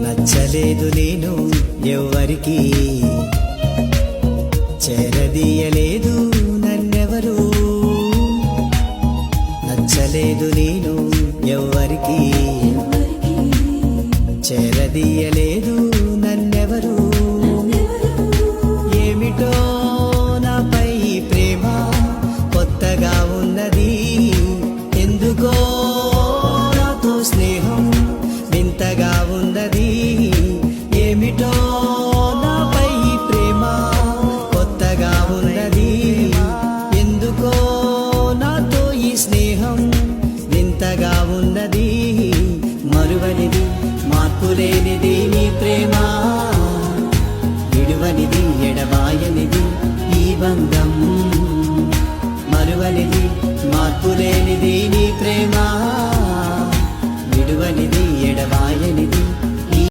నచ్చలేదు నేను ఎవ్వరికి, చేరదీయలేదు నన్నెవరు. నచ్చలేదు నేను ఎవ్వరికి, చేరదీయలేదు నన్నెవరు. ఏమిటో నాపై ప్రేమ కొత్తగా ఉన్నది, ఎందుకో నాతో స్నేహం వింతగా ఉన్నది. ఏమిటో నాపై ప్రేమ కొత్తగా ఉన్నది, ఎందుకో నాతో ఈ స్నేహం వింతగా ఉన్నది. మరువనిది మార్పులేనిది నీ ప్రేమ, విడువనిది ఎడబాయనిది ఈ బంధం. మరువనిది మార్పులేనిది నీ ప్రేమ.